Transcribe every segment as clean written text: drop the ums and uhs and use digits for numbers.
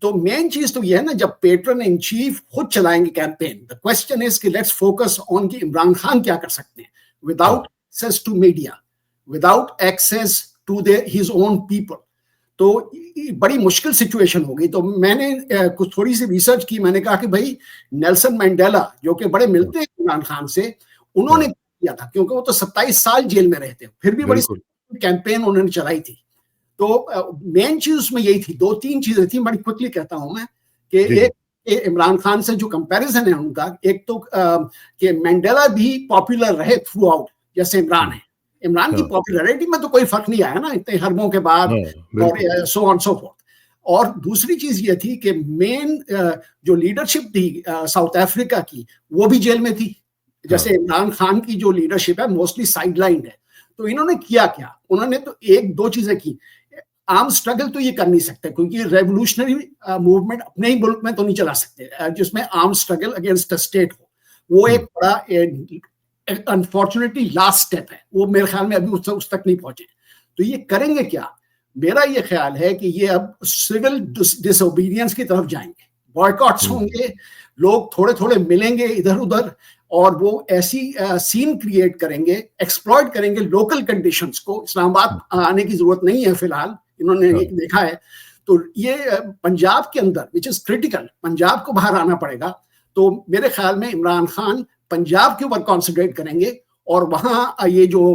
تو مین چیز تو یہ ہے نا, جب پیٹرن ان چیف خود چلائیں گے کیمپین, دا کوسچن از کہ لیٹس فوکس آن کہ عمران خان کیا کر سکتے ہیں without access to media, without access to his own people. تو بڑی مشکل سچویشن ہوگی. تو میں نے کچھ تھوڑی سی ریسرچ کی, میں نے کہا کہ بھائی نیلسن مینڈیلا جو کہ بڑے ملتے ہیں عمران خان سے, انہوں نے کیا تھا, کیونکہ وہ تو 27 سال جیل میں رہتے ہیں, پھر بھی بڑی کیمپین انہوں نے چلائی تھی. تو مین چیز اس میں یہی تھی, 2-3 چیزیں تھیں, بڑی کوئکلی کہتا ہوں میں, کہ ایک عمران خان سے جو کمپیریزن ہے ان کا, ایک تو کہ مینڈیلا بھی پاپولر رہے تھرو آؤٹ جیسے عمران ہے. عمران کی پاپولیرٹی میں تو کوئی فرق نہیں آیا نا اتنے حربوں کے بعد, اور سو آن سو فورتھ. اور دوسری چیز یہ تھی کہ مین جو لیڈرشپ تھی ساؤتھ افریقہ کی, وہ بھی جیل میں تھی. جیسے عمران خان کی جو لیڈرشپ ہے موسٹلی سائڈ لائن ہے. تو انہوں نے کیا, انہوں نے تو 1-2 چیزیں کی. عام سٹرگل تو یہ کر نہیں سکتے, کیونکہ ریولوشنری موومنٹ اپنے ہی ملک میں تو نہیں چلا سکتے جس میں عام سٹرگل اگینسٹ اسٹیٹ ہو. وہ ایک بڑا انفارچونیٹلی لاسٹ اسٹیپ ہے, وہ میرے خیال میں ابھی اس تک نہیں پہنچے. تو یہ کریں گے کیا؟ میرا یہ خیال ہے کہ یہ اب سول ڈس اوبیڈینس کی طرف جائیں گے, بوائیکاٹس ہوں گے, لوگ تھوڑے تھوڑے ملیں گے ادھر ادھر, اور وہ ایسی سین کریٹ کریں گے, ایکسپلوئٹ کریں گے لوکل کنڈیشنز کو. اسلام آباد آنے کی ضرورت نہیں ہے فی الحال, انہوں نے دیکھا ہے. تو یہ پنجاب کے اندر وچ از کریٹیکل, پنجاب کو باہر آنا پڑے گا. تو میرے خیال میں عمران خان پنجاب کے اوپر کانسنٹریٹ کریں گے, اور وہاں یہ جو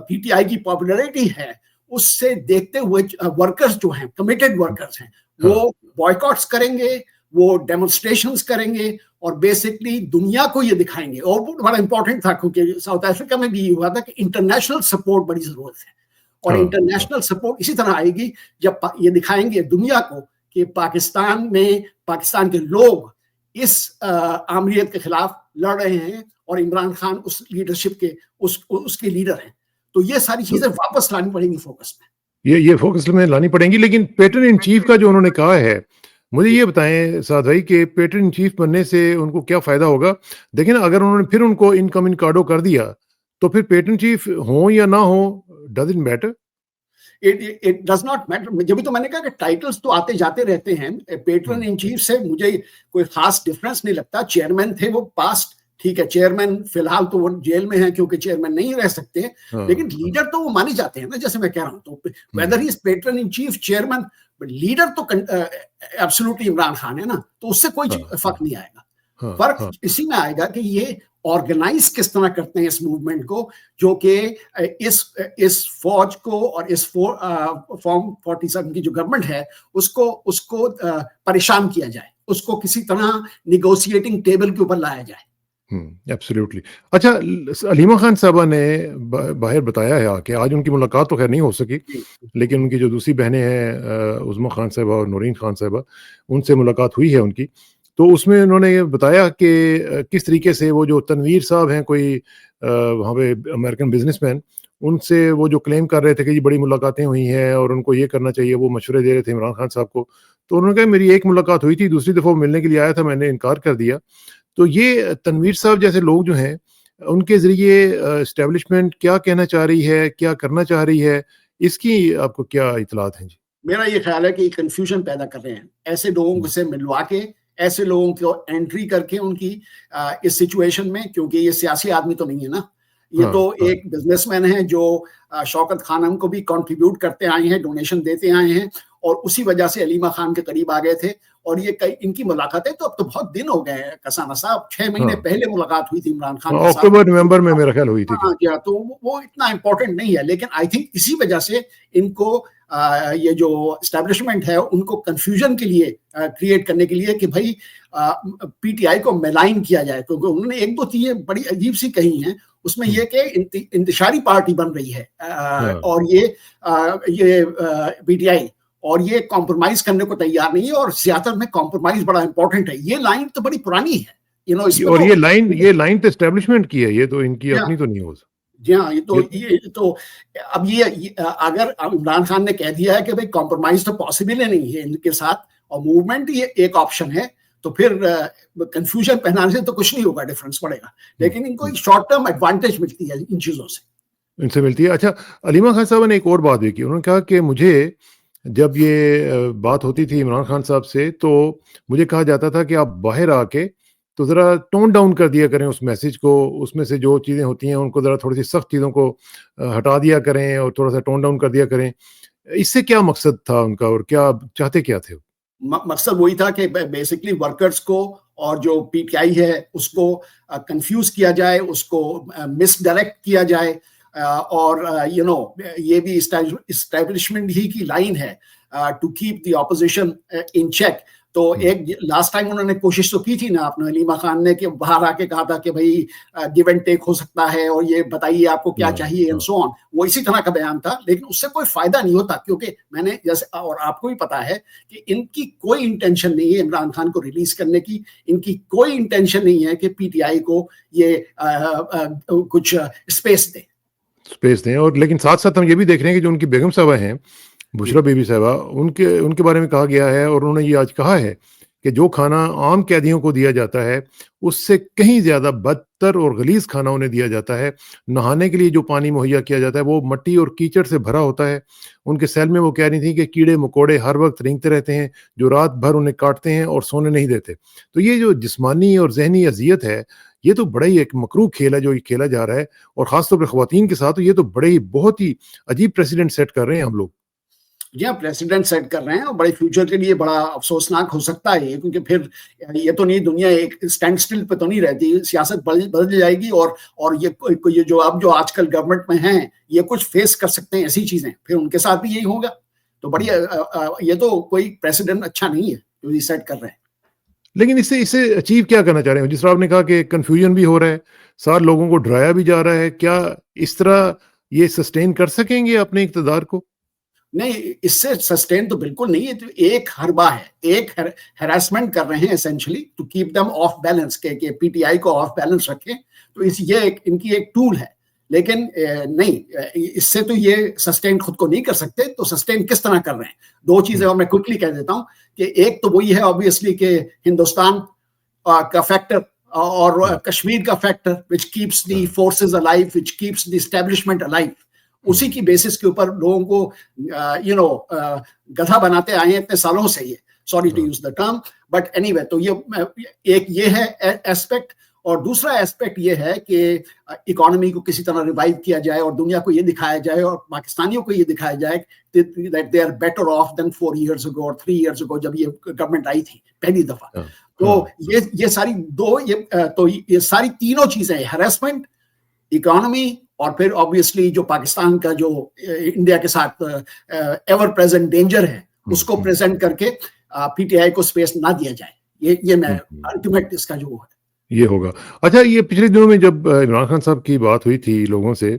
پی ٹی آئی کی پاپولیرٹی ہے اس سے دیکھتے ہوئے ورکرز جو ہیں, کمیٹڈ ورکرز ہیں, وہ بوائیکاٹس کریں گے, وہ ڈیمونسٹریشنز کریں گے, اور بیسکلی دنیا کو یہ دکھائیں گے. اور بڑا امپورٹنٹ تھا, کیونکہ ساؤتھ افریقہ میں بھی یہ ہوا تھا کہ انٹرنیشنل سپورٹ بڑی ضرورت ہے, اور انٹرنیشنل سپورٹ اسی طرح آئے گی جب یہ دکھائیں گے دنیا کو کہ پاکستان میں پاکستان کے لوگ اس آمریت کے خلاف لڑ رہے ہیں, اور عمران خان اس لیڈرشپ کے اس کے لیڈر ہیں. تو یہ ساری چیزیں واپس لانی پڑیں گی فوکس میں, یہ فوکس میں لانی پڑیں گی. لیکن پیٹرن ان چیف کا جو انہوں نے کہا ہے, مجھے یہ بتائیں سعد بھائی کہ پیٹرن ان چیف بننے سے ان کو کیا فائدہ ہوگا؟ دیکھیں نا, اگر انہوں نے پھر ان کو انکمنکاڈو کر دیا تو پھر پیٹرن چیف ہوں یا نہ ہوں, does it matter? It does not matter. جبھی تو میں نے کہا کہ ٹائٹلز تو آتے جاتے رہتے ہیں. پیٹرن ان چیف سے مجھے کوئی خاص ڈفرنس نہیں لگتا. چیئرمین تھے وہ پاسٹ, ٹھیک ہے, چیئرمین فی الحال تو وہ جیل میں ہیں کیونکہ چیئرمین نہیں رہ سکتے, لیکن لیڈر تو وہ مانے جاتے ہیں نا, جیسے میں کہہ رہا ہوں. تو whether he is pattern in chief, chairman, leader تو ایبسولوٹلی عمران خان ہے نا, تو اس سے کوئی فرق نہیں آئے گا. فرق اسی میں آئے گا کہ یہ آرگنائز کس طرح کرتے ہیں اس موومنٹ کو, جو کہ اس فوج کو اور اس فارم 47 کی جو گورنمنٹ ہے اس کو پریشان کیا جائے, اس کو کسی طرح نیگوسیٹنگ ٹیبل کے اوپر لایا جائے. ایبسلیوٹلی. اچھا, علیمہ خان صاحبہ نے باہر بتایا ہے کہ آج ان کی ملاقات تو خیر نہیں ہو سکی, لیکن ان کی جو دوسری بہنیں ہیں عظمیٰ خان صاحبہ اور نورین خان صاحبہ, ان سے ملاقات ہوئی ہے ان کی. تو اس میں انہوں نے یہ بتایا کہ کس طریقے سے وہ جو تنویر صاحب ہیں, کوئی وہاں پہ امریکن بزنس مین, ان سے وہ جو کلیم کر رہے تھے کہ جی بڑی ملاقاتیں ہوئی ہیں اور ان کو یہ کرنا چاہیے, وہ مشورے دے رہے تھے عمران خان صاحب کو. تو انہوں نے کہا میری ایک ملاقات ہوئی تھی, دوسری دفعہ ملنے کے لیے آیا تھا, میں نے انکار کر دیا. تو یہ تنویر صاحب جیسے لوگ جو ہیں, ان کے ذریعے اسٹیبلشمنٹ کیا کہنا چاہ رہی ہے, کیا کرنا چاہ رہی ہے, اس کی آپ کو کیا اطلاعات ہیں؟ جی, میرا یہ خیال ہے کہ کنفیوژن پیدا کر رہے ہیں, ایسے لوگوں سے ملوا کے, ایسے لوگوں کو انٹری کر کے ان کی اس سچویشن میں, کیونکہ یہ سیاسی آدمی تو نہیں ہے نا, یہ تو ایک بزنس مین ہے جو شوکت خانم کو بھی کنٹریبیوٹ کرتے آئے ہیں, ڈونیشن دیتے آئے ہیں, اور اسی وجہ سے علیمہ خان کے قریب آ گئے تھے. اور یہ ان کی ملاقاتیں تو اب تو بہت دن ہو گئے ہیں کسانہ صاحب, 6 مہینے پہلے ملاقات ہوئی تھی عمران خان کے ساتھ, اکتوبر نومبر میں میرا خیال ہوئی تھی. تو وہ اتنا امپورٹنٹ نہیں ہے, لیکن آئی تھنک اسی وجہ سے ان کو یہ جو اسٹیبلشمنٹ ہے ان کو کنفیوژن کے لیے کریٹ کرنے کے لیے کہ بھائی پی ٹی آئی کو میلائن کیا جائے, کیونکہ انہوں نے 1-2 چیزیں بڑی عجیب سی کہی ہیں. اس میں یہ کہ انتشاری پارٹی بن رہی ہے, اور یہ پی ٹی آئی, اور یہ کمپرومائز کرنے کو تیار نہیں ہے, اور سیاست میں کمپرومائز بڑا امپورٹنٹ ہے. یہ لائن تو بڑی پرانی ہے, اور یہ لائن تو اسٹیبلشمنٹ کی ہے, یہ تو ان کی اپنی تو نہیں ہو سکتی. جی ہاں, یہ تو اب یہ اگر عمران خان نے کہہ دیا ہے کہ بھائی کمپرومائز تو پاسبل ہی نہیں ہے ان کے ساتھ, اور موومنٹ یہ ایک آپشن ہے, تو پھر کنفیوژن پہنانے سے تو کچھ نہیں ہوگا, ڈفرنس پڑے گا, لیکن ان کو شارٹ ٹرم ایڈوانٹیج ملتی ہے ان چیزوں سے, ان سے ملتی ہے. اچھا, علیمہ خان صاحب نے ایک اور بات بھی کی, انہوں نے کہا کہ مجھے جب یہ بات ہوتی تھی عمران خان صاحب سے تو مجھے کہا جاتا تھا کہ آپ باہر آ کے تو ذرا ٹون ڈاؤن کر دیا کریں اس میسج کو، اس میں سے جو چیزیں ہوتی ہیں ان کو ذرا تھوڑی سی سخت چیزوں کو ہٹا دیا کریں اور تھوڑا سا ٹون ڈاؤن کر دیا کریں. اس سے کیا مقصد تھا ان کا اور کیا چاہتے کیا تھے؟ مقصد وہی تھا کہ بیسکلی ورکرز کو اور جو پی ٹی آئی ہے اس کو کنفیوز کیا جائے، اس کو مس ڈائریکٹ کیا جائے، اور یہ بھی اسٹیبلشمنٹ ہی کی لائن ہے to keep the opposition in check. تو ایک لاسٹ ٹائم انہوں نے کوشش تو کی تھی نا اپنا علیمہ خان نے، کہ باہر آ کے کہا تھا کہ بھائی گیو اینڈ ٹیک ہو سکتا ہے اور یہ بتائیے آپ کو کیا چاہیے اینڈ سو آن. وہ اسی طرح کا بیان تھا، لیکن اس سے کوئی فائدہ نہیں ہوتا، کیونکہ میں نے جیسے اور آپ کو بھی پتا ہے کہ ان کی کوئی انٹینشن نہیں ہے عمران خان کو ریلیز کرنے کی. ان کی کوئی انٹینشن نہیں ہے کہ پی ٹی آئی کو یہ کچھ اسپیس دیں. اور لیکن ساتھ ساتھ ہم یہ بھی دیکھ رہے ہیں کہ جو ان کی بیگم صاحبہ ہیں، بشرا بی بی صاحبہ، ان کے بارے میں کہا گیا ہے اور انہوں نے یہ آج کہا ہے کہ جو کھانا عام قیدیوں کو دیا جاتا ہے اس سے کہیں زیادہ بدتر اور غلیظ کھانا انہیں دیا جاتا ہے. نہانے کے لیے جو پانی مہیا کیا جاتا ہے وہ مٹی اور کیچڑ سے بھرا ہوتا ہے. ان کے سیل میں وہ کہہ رہی تھیں کہ کیڑے مکوڑے ہر وقت رینگتے رہتے ہیں جو رات بھر انہیں کاٹتے ہیں اور سونے نہیں دیتے. تو یہ جو جسمانی اور ذہنی اذیت ہے، یہ تو بڑا ہی ایک مکروہ کھیل ہے جو یہ کھیلا جا رہا ہے، اور خاص طور پہ خواتین کے ساتھ یہ تو بہت ہی عجیب پریسیڈنٹ سیٹ کر رہے ہیں ہم لوگ. جی ہاں، پریسیڈنٹ سیٹ کر رہے ہیں اور بڑے فیوچر کے لیے بڑا افسوسناک ہو سکتا ہے یہ، کیونکہ پھر یہ تو نہیں، دنیا ایک اسٹینڈ سٹل پہ تو نہیں رہتی، سیاست بدل جائے گی، اور یہ جو اب جو آج کل گورنمنٹ میں ہیں یہ کچھ فیس کر سکتے ہیں ایسی چیزیں، پھر ان کے ساتھ بھی یہی ہوگا. تو بڑی یہ تو کوئی پریسیڈنٹ اچھا نہیں ہے جو یہ سیٹ کر رہے ہیں. لیکن اس سے اچیو کیا کرنا چاہ رہے ہیں؟ جس طرح آپ نے کہا کہ کنفیوژن بھی ہو رہا ہے، سارے لوگوں کو ڈرایا بھی جا رہا ہے، کیا اس طرح یہ سسٹین کر سکیں گے اپنے اقتدار کو؟ نہیں، اس سے سسٹین تو بالکل نہیں ہے. تو ایک حربہ ہے، ایک ہراسمنٹ کر رہے ہیں essentially to keep them off balance, کہ پی ٹی آئی کو آف بیلنس رکھیں. تو یہ ان کی ایک ٹول ہے، لیکن نہیں، اس سے تو یہ سسٹین خود کو نہیں کر سکتے. تو سسٹین کس طرح کر رہے ہیں؟ دو چیزیں اور میں کوئکلی کہہ دیتا ہوں کہ ایک تو وہی ہے آبویسلی کہ ہندوستان کا فیکٹر اور کشمیر کا factor which keeps the forces alive, which keeps the establishment alive. اسی کی بیسس کے اوپر لوگوں کو گدھا بناتے آئے ہیں اتنے سالوں سے. یہ sorry to use the term, but anyway. تو یہ ہے ایسپیکٹ. اور دوسرا ایسپیکٹ یہ ہے کہ اکانومی کو کسی طرح ریوائیو کیا جائے اور دنیا کو یہ دکھایا جائے اور پاکستانیوں کو یہ دکھایا جائے that they are better off than 4 years ago or 3 years ago جب یہ گورنمنٹ آئی تھی پہلی دفعہ. تو یہ ساری تینوں چیزیں، ہراسمنٹ، اکانومی، اور پھر آبویسلی جو پاکستان کا جو انڈیا کے ساتھ ایور پریزنٹ ڈینجر ہے، اس کو پریزنٹ کر کے پی ٹی آئی کو سپیس نہ دیا جائے. یہ میں الٹیمیٹ اس کا جو ہے یہ ہوگا. اچھا، یہ پچھلے دنوں میں جب عمران خان صاحب کی بات ہوئی تھی لوگوں سے،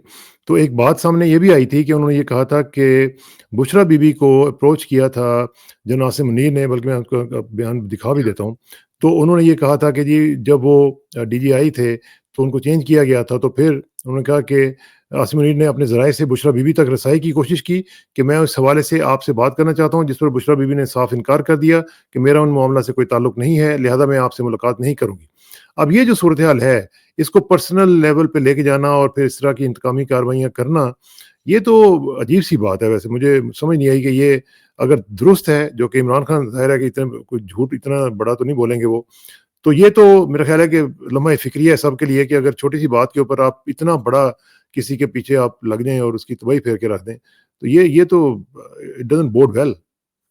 تو ایک بات سامنے یہ بھی آئی تھی کہ انہوں نے یہ کہا تھا کہ بشرا بی بی کو اپروچ کیا تھا جناب ناصر منیر نے، بلکہ میں آپ کو بیان دکھا بھی دیتا ہوں. تو انہوں نے یہ کہا تھا کہ جی جب وہ ڈی جی آئی تھے تو ان کو چینج کیا گیا تھا، تو پھر انہوں نے کہا کہ ناصر منیر نے اپنے ذرائع سے بشرا بی بی تک رسائی کی کوشش کی کہ میں اس حوالے سے آپ سے بات کرنا چاہتا ہوں، جس پر بشرا بی بی نے صاف انکار کر دیا کہ میرا ان معاملہ سے کوئی تعلق نہیں ہے، لہذا میں آپ سے ملاقات نہیں کروں گی. اب یہ جو صورتحال ہے، اس کو پرسنل لیول پہ لے کے جانا اور پھر اس طرح کی انتقامی کارروائیاں کرنا، یہ تو عجیب سی بات ہے. ویسے مجھے سمجھ نہیں آئی کہ یہ اگر درست ہے، جو کہ عمران خان ظاہر ہے کہ اتنا کوئی جھوٹ اتنا بڑا تو نہیں بولیں گے وہ، تو یہ تو میرا خیال ہے کہ لمحہ فکریہ ہے سب کے لیے کہ اگر چھوٹی سی بات کے اوپر آپ اتنا بڑا کسی کے پیچھے آپ لگ جائیں اور اس کی تباہی پھیر کے رکھ دیں، تو یہ تو it doesn't bode well.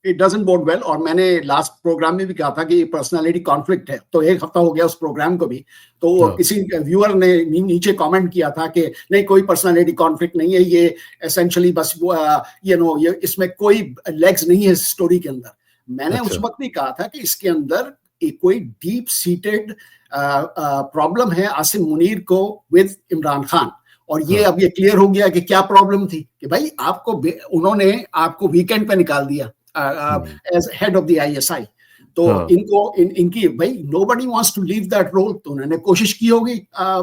It doesn't bode well. اور میں نے لاسٹ پروگرام میں بھی کہا تھا کہ یہ پرسنالٹی کانفلکٹ ہے. تو ایک ہفتہ ہو گیا اس پروگرام کو بھی، تو کسی ویور نے نیچے کامنٹ کیا تھا کہ نہیں، کوئی پرسنالٹی کانفلکٹ نہیں ہے، یہ اسینشلی بس یہ اس میں کوئی لیگز نہیں ہے اس اسٹوری کے اندر. میں نے اس وقت بھی کہا تھا کہ اس کے اندر کوئی ڈیپ سیٹڈ پرابلم ہے عاصم منیر کو ود عمران خان. اور یہ اب یہ کلیئر ہو گیا کہ کیا پرابلم تھی، کہ بھائی آپ کو انہوں نے آپ کو ویکینڈ پہ نکال دیا as head of the ISI. تو ان کی بھائی nobody wants to leave that role. تو انہوں نے کوشش کی ہوگی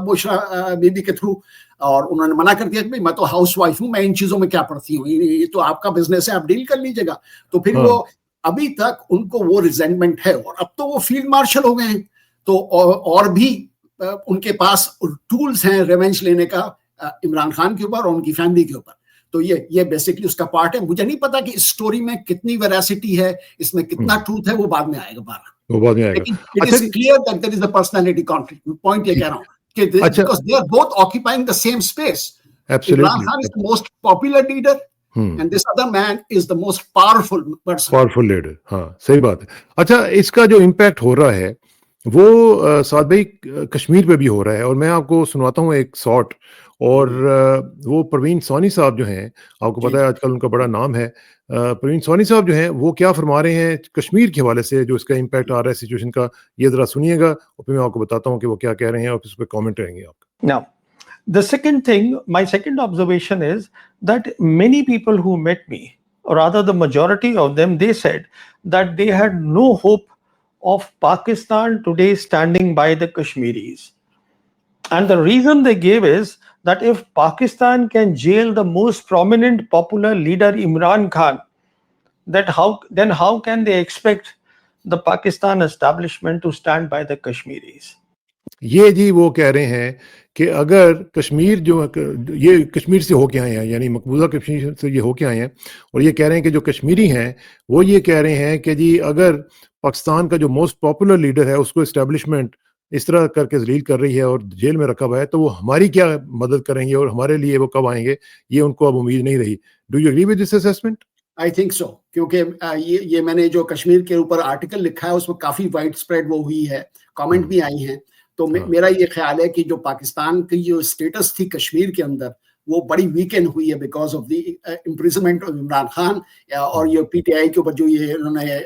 بشرا بی بی کے تھرو، اور انہوں نے منع کر دیا کہ میں تو ہاؤس وائف ہوں، میں ان چیزوں میں کیا پڑھتی ہوں، یہ تو آپ کا بزنس ہے، آپ ڈیل کر لیجیے گا. تو پھر وہ ابھی تک ان کو وہ ریزینٹمنٹ ہے، اور اب تو وہ فیلڈ مارشل ہو گئے ہیں. تو اور بھی ان کے پاس ٹولز ہیں ریونج لینے کا عمران خان کے اوپر اور ان کی فیملی کے اوپر. تو یہ بیسکلی اس کا پارٹ ہے. مجھے نہیں پتا کہ اس اسٹوری میں کتنی ویراسٹی ہے, اس میں کتنا ٹروتھ ہے, وہ بعد میں آئے گا بارہ. وہ بعد میں آئے گا. لیکن it is clear that there is a personality conflict. Point یہ کہہ رہا ہوں کہ because they are both occupying the same space. Imran Khan is the most popular leader and this other man is the most powerful person. Powerful leader. ہاں صحیح بات ہے. اچھا اس کا جو امپیکٹ ہو رہا ہے وہ سعد بھائی کشمیر پہ بھی ہو رہا ہے, اور میں آپ کو سنواتا ہوں ایک شارٹ. اور وہ پروین سونی صاحب جو ہیں, آپ کو پتا ہے آج کل ان کا بڑا نام ہے, پروین سونی صاحب جو ہیں وہ کیا فرما رہے ہیں کشمیر کے حوالے سے جو اس کا امپیکٹ آ رہا ہے سچویشن کا, یہ ذرا سنیے گا اور پھر میں آپ کو بتاتا ہوں کہ وہ کیا کہہ رہے ہیں اور اس پہ کامنٹ رہیں گے آپ. Now, the second thing, my second observation is that many people who met me, or rather the majority of them, they said that they had no hope of Pakistan today standing by the Kashmiris. And the reason they gave is that if Pakistan can jail the most prominent popular leader Imran Khan, then how can they expect the Pakistan establishment to stand by the Kashmiris? یہ جی وہ کہہ رہے ہیں کہ اگر کشمیر جو یہ کشمیر سے ہو کے آئے ہیں, یعنی مقبوضہ کشمیر سے یہ ہو کے آئے ہیں, اور یہ کہہ رہے ہیں کہ جو کشمیری ہیں وہ یہ کہہ رہے ہیں کہ جی اگر پاکستان کا جو موسٹ پاپولر لیڈر ہے اس کو اسٹیبلشمنٹ اس طرح کر کے ذلیل کر رہی ہے اور جیل میں رکھا ہوا ہے, تو وہ ہماری کیا مدد کریں گے اور ہمارے لیے وہ کب آئیں گے, یہ ان کو اب امید نہیں رہی. Do you agree with this assessment? I think so, کیونکہ یہ میں نے جو کشمیر کے اوپر آرٹیکل لکھا ہے اس میں کافی وائڈ اسپریڈ وہ ہوئی ہے, کامنٹ بھی آئی ہیں. تو میرا یہ خیال ہے کہ جو پاکستان کی جو اسٹیٹس تھی کشمیر کے اندر وہ بڑی ویکن ہوئی ہے because of the imprisonment of Imran Khan اور یہ پی ٹی آئی کے اوپر جو یہ انہوں نے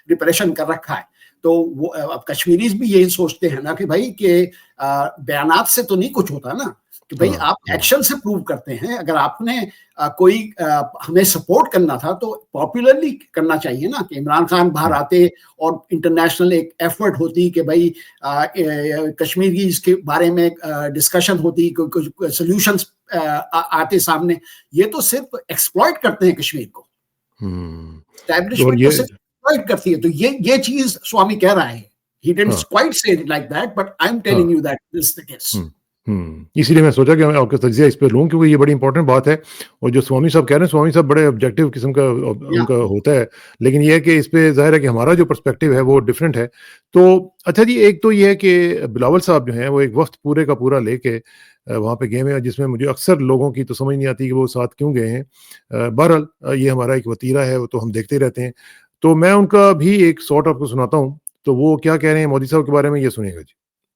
ریپریشن کر رکھا ہے. تو وہ اب کشمیریز بھی یہی سوچتے ہیں نا کہ بھائی کہ بیانات سے تو نہیں کچھ ہوتا نا, کہ بھائی آپ ایکشن سے پروو کرتے ہیں. اگر آپ نے کوئی ہمیں سپورٹ کرنا تھا تو پاپولرلی کرنا چاہیے نا, کہ عمران خان باہر آتے اور انٹرنیشنل ایک ایفرٹ ہوتی کہ بھائی کشمیر کی اس کے بارے میں ڈسکشن ہوتی, سولوشنس آتے سامنے. یہ تو صرف ایکسپلائٹ کرتے ہیں کشمیر کو, اسٹیبلشمنٹ تو صرف ایکسپلائٹ کرتی ہے. تو یہ چیز سوامی کہہ رہا ہے. He didn't quite say it like that, but I'm telling you that this is the case. اسی لیے میں سوچا کہ میں آپ کا تجزیہ اس پہ لوں کیونکہ یہ بڑی امپورٹنٹ بات ہے. اور جو سوامی صاحب کہہ رہے ہیں, سوامی صاحب بڑے آبجیکٹیو قسم کا ان کا ہوتا ہے, لیکن یہ ہے کہ اس پہ ظاہر ہے کہ ہمارا جو پرسپیکٹیو ہے وہ ڈفرینٹ ہے. تو اچھا جی, ایک تو یہ ہے کہ بلاول صاحب جو ہیں وہ ایک وقت پورے کا پورا لے کے وہاں پہ گئے ہوئے ہیں, جس میں مجھے اکثر لوگوں کی تو سمجھ نہیں آتی کہ وہ ساتھ کیوں گئے ہیں. بہرحال یہ ہمارا ایک وتیرہ ہے, وہ تو ہم دیکھتے رہتے ہیں. تو میں ان کا بھی ایک شارٹ آپ کو سناتا ہوں. تو وہ کیا کہہ رہے ہیں مودی صاحب کے بارے میں, یہ سنیں گا جی,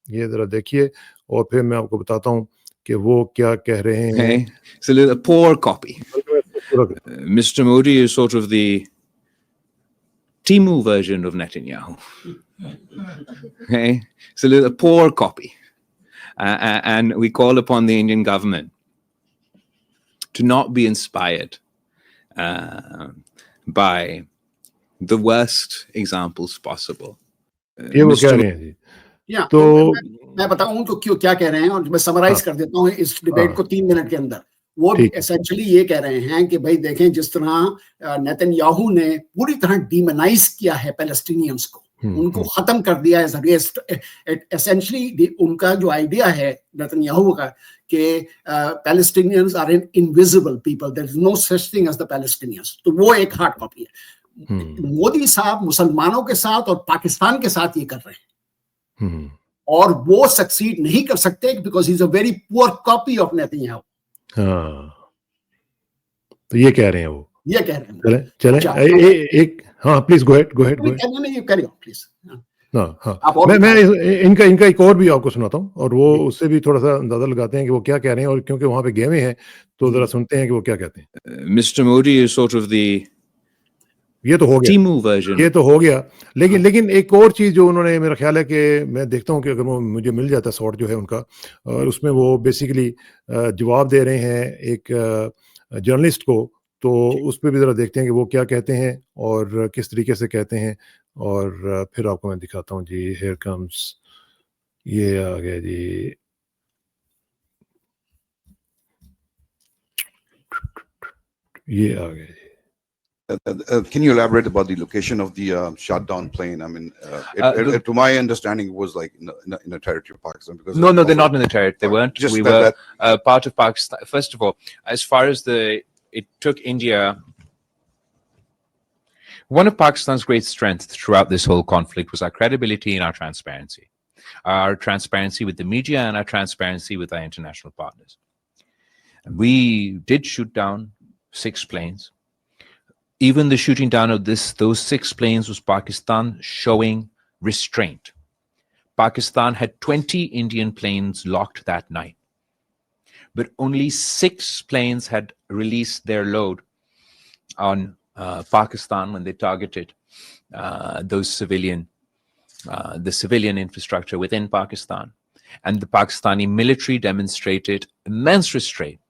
یہ ذرا دیکھیے اور پھر میں آپ کو بتاتا ہوں کہ وہ کیا کہہ رہے ہیں. It's a poor copy. Mr. Modi is sort of the Timu version of Netanyahu. Okay? It's a poor copy. And we call upon the Indian government to not be inspired by the worst examples possible. یہ وہ کہہ رہے ہیں جی. تو میں بتاؤں تو کیا کہہ رہے ہیں, اور میں سمرائز کر دیتا ہوں اس ڈیبیٹ کو 3 منٹ کے اندر. وہ ایسنشلی یہ کہہ رہے ہیں کہ بھائی دیکھیں جس طرح نیتن یاہو نے پوری طرح ڈیمونائز کیا ہے پیلسٹینینز کو, ان کو ختم کر دیا ہے. ایسنشلی ان کا جو آئیڈیا ہے نیتن یاہو کا کہ Palestinians are an invisible people, there is no such thing as the Palestinians. تو وہ ایک ہارڈ کاپی ہے. مودی صاحب مسلمانوں کے ساتھ اور پاکستان کے ساتھ یہ کر رہے ہیں, اور وہ سکسیڈ نہیں کر سکتے because he is a very poor copy of Nitin Yahoo. تو یہ کہہ رہے ہیں, وہ یہ کہہ رہے ہیں. چلیں ایک ہاں پلیز گو ہیڈ پلیز. میں ان کا ایک اور بھی آپ کو سناتا ہوں, اور وہ اس سے بھی تھوڑا سا اندازہ لگاتے ہیں کہ وہ کیا کہہ رہے ہیں, اور کیونکہ وہاں پہ گئے ہوئے ہیں تو ذرا سنتے ہیں کہ وہ کیا کہتے ہیں. Mr. Modi is sort of the یہ تو ہو گیا, Timu version. یہ تو ہو گیا. لیکن ایک اور چیز جو انہوں نے, میرا خیال ہے کہ میں دیکھتا ہوں کہ اگر وہ مجھے مل جاتا ہے شارٹ جو ہے ان کا, اور اس میں وہ بیسیکلی جواب دے رہے ہیں ایک جرنلسٹ کو, تو اس پہ بھی ذرا دیکھتے ہیں کہ وہ کیا کہتے ہیں اور کس طریقے سے کہتے ہیں, اور پھر آپ کو میں دکھاتا ہوں جی. ہیئر کمز, یہ آ گیا جی. یہ آ گیا جی. Can you elaborate about the location of the shot down plane? I mean, to my understanding, it was like in a territory of Pakistan. Because No, they're not in the territory. They weren't. Just we were part of Pakistan. First of all, as far as the it took India. One of Pakistan's great strengths throughout this whole conflict was our credibility and our transparency with the media and our transparency with our international partners. And we did shoot down 6 planes. Even the shooting down of those 6 planes was Pakistan showing restraint. Pakistan had 20 Indian planes locked that night, but only 6 planes had released their load on Pakistan when they targeted the civilian infrastructure within Pakistan. And the Pakistani military demonstrated immense restraint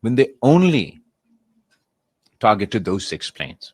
when they only targeted those 6 planes.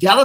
11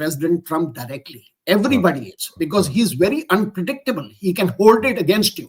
President Trump directly. Everybody is, because he is very unpredictable. He can hold it against you.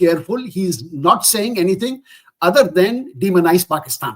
careful. He is not saying anything other than demonize Pakistan.